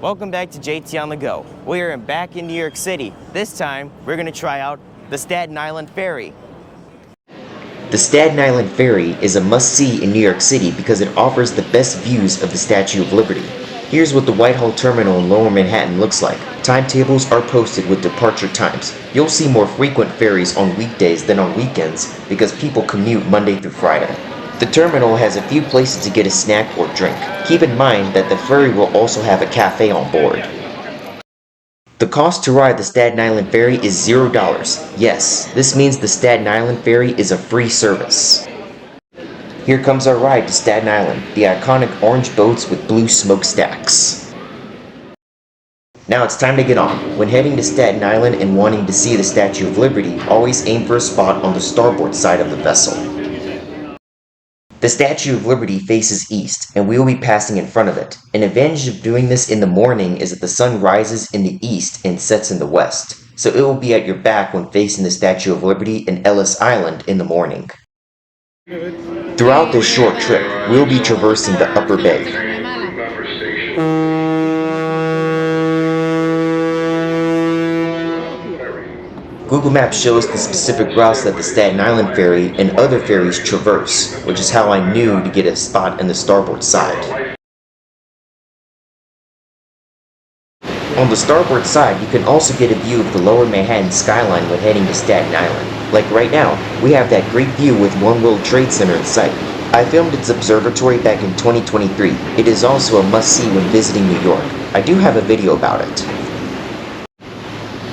Welcome back to JT on the Go. We are back in New York City. This time, we're going to try out the Staten Island Ferry. The Staten Island Ferry is a must-see in New York City because it offers the best views of the Statue of Liberty. Here's what the Whitehall Terminal in Lower Manhattan looks like. Timetables are posted with departure times. You'll see more frequent ferries on weekdays than on weekends because people commute Monday through Friday. The terminal has a few places to get a snack or drink. Keep in mind that the ferry will also have a cafe on board. The cost to ride the Staten Island Ferry is $0. Yes, this means the Staten Island Ferry is a free service. Here comes our ride to Staten Island, the iconic orange boats with blue smokestacks. Now it's time to get on. When heading to Staten Island and wanting to see the Statue of Liberty, always aim for a spot on the starboard side of the vessel. The Statue of Liberty faces east, and we will be passing in front of it. An advantage of doing this in the morning is that the sun rises in the east and sets in the west, so it will be at your back when facing the Statue of Liberty and Ellis Island in the morning. Throughout this short trip, we'll be traversing the Upper Bay. Google Maps shows the specific routes that the Staten Island Ferry and other ferries traverse, which is how I knew to get a spot in the starboard side. On the starboard side, you can also get a view of the Lower Manhattan skyline when heading to Staten Island. Like right now, we have that great view with One World Trade Center in sight. I filmed its observatory back in 2023. It is also a must-see when visiting New York. I do have a video about it.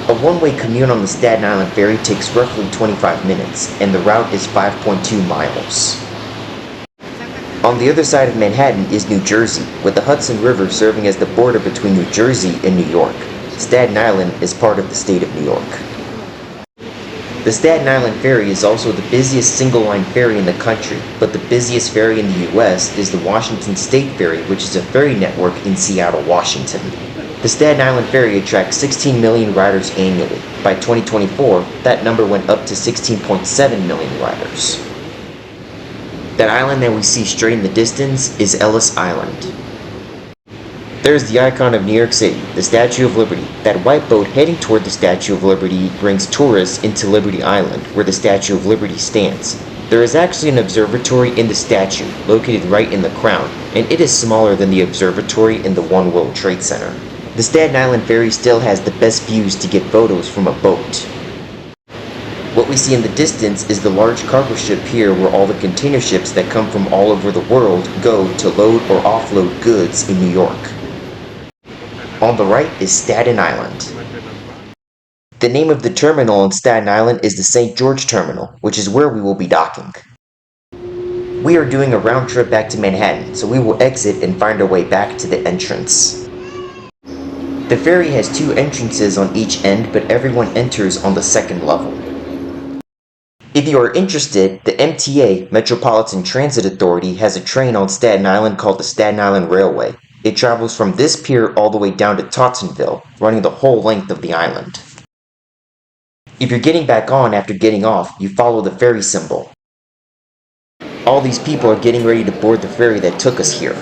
A one-way commute on the Staten Island Ferry takes roughly 25 minutes, and the route is 5.2 miles. On the other side of Manhattan is New Jersey, with the Hudson River serving as the border between New Jersey and New York. Staten Island is part of the state of New York. The Staten Island Ferry is also the busiest single-line ferry in the country, but the busiest ferry in the US is the Washington State Ferry, which is a ferry network in Seattle, Washington. The Staten Island Ferry attracts 16 million riders annually. By 2024, that number went up to 16.7 million riders. That island that we see straight in the distance is Ellis Island. There's the icon of New York City, the Statue of Liberty. That white boat heading toward the Statue of Liberty brings tourists into Liberty Island, where the Statue of Liberty stands. There is actually an observatory in the statue, located right in the crown, and it is smaller than the observatory in the One World Trade Center. The Staten Island Ferry still has the best views to get photos from a boat. What we see in the distance is the large cargo ship pier where all the container ships that come from all over the world go to load or offload goods in New York. On the right is Staten Island. The name of the terminal on Staten Island is the St. George Terminal, which is where we will be docking. We are doing a round trip back to Manhattan, so we will exit and find our way back to the entrance. The ferry has two entrances on each end, but everyone enters on the second level. If you are interested, the MTA, Metropolitan Transit Authority, has a train on Staten Island called the Staten Island Railway. It travels from this pier all the way down to Tottenville, running the whole length of the island. If you're getting back on after getting off, you follow the ferry symbol. All these people are getting ready to board the ferry that took us here.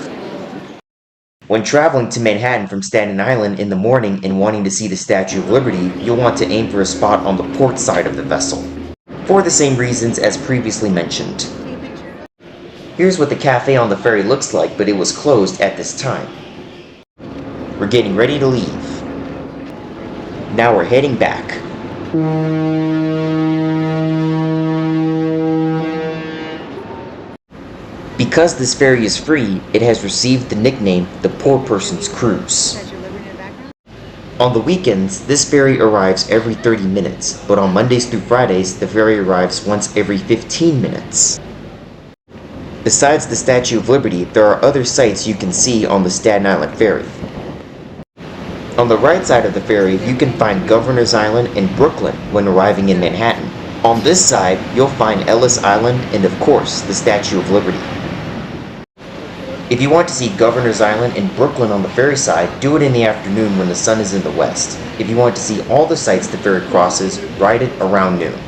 When traveling to Manhattan from Staten Island in the morning and wanting to see the Statue of Liberty, you'll want to aim for a spot on the port side of the vessel, for the same reasons as previously mentioned. Here's what the cafe on the ferry looks like, but it was closed at this time. We're getting ready to leave. Now we're heading back. Because this ferry is free, it has received the nickname the Poor Person's Cruise. On the weekends, this ferry arrives every 30 minutes, but on Mondays through Fridays, the ferry arrives once every 15 minutes. Besides the Statue of Liberty, there are other sights you can see on the Staten Island Ferry. On the right side of the ferry, you can find Governor's Island and Brooklyn when arriving in Manhattan. On this side, you'll find Ellis Island and, of course, the Statue of Liberty. If you want to see Governor's Island and Brooklyn on the ferry side, do it in the afternoon when the sun is in the west. If you want to see all the sights the ferry crosses, ride it around noon.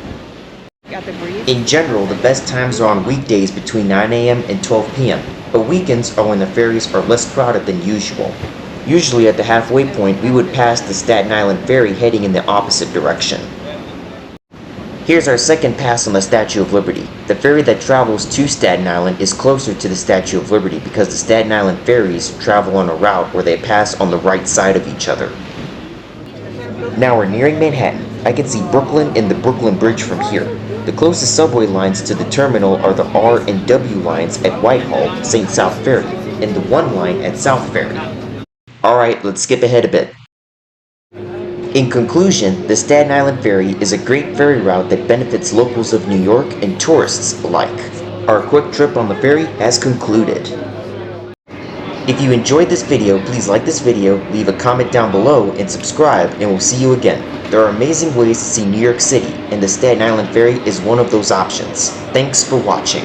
In general, the best times are on weekdays between 9 a.m. and 12 p.m., but weekends are when the ferries are less crowded than usual. Usually at the halfway point, we would pass the Staten Island Ferry heading in the opposite direction. Here's our second pass on the Statue of Liberty. The ferry that travels to Staten Island is closer to the Statue of Liberty because the Staten Island ferries travel on a route where they pass on the right side of each other. Now we're nearing Manhattan. I can see Brooklyn and the Brooklyn Bridge from here. The closest subway lines to the terminal are the R and W lines at Whitehall, St. South Ferry, and the 1 line at South Ferry. Alright, let's skip ahead a bit. In conclusion, the Staten Island Ferry is a great ferry route that benefits locals of New York and tourists alike. Our quick trip on the ferry has concluded. If you enjoyed this video, please like this video, leave a comment down below, and subscribe, and we'll see you again. There are amazing ways to see New York City, and the Staten Island Ferry is one of those options. Thanks for watching.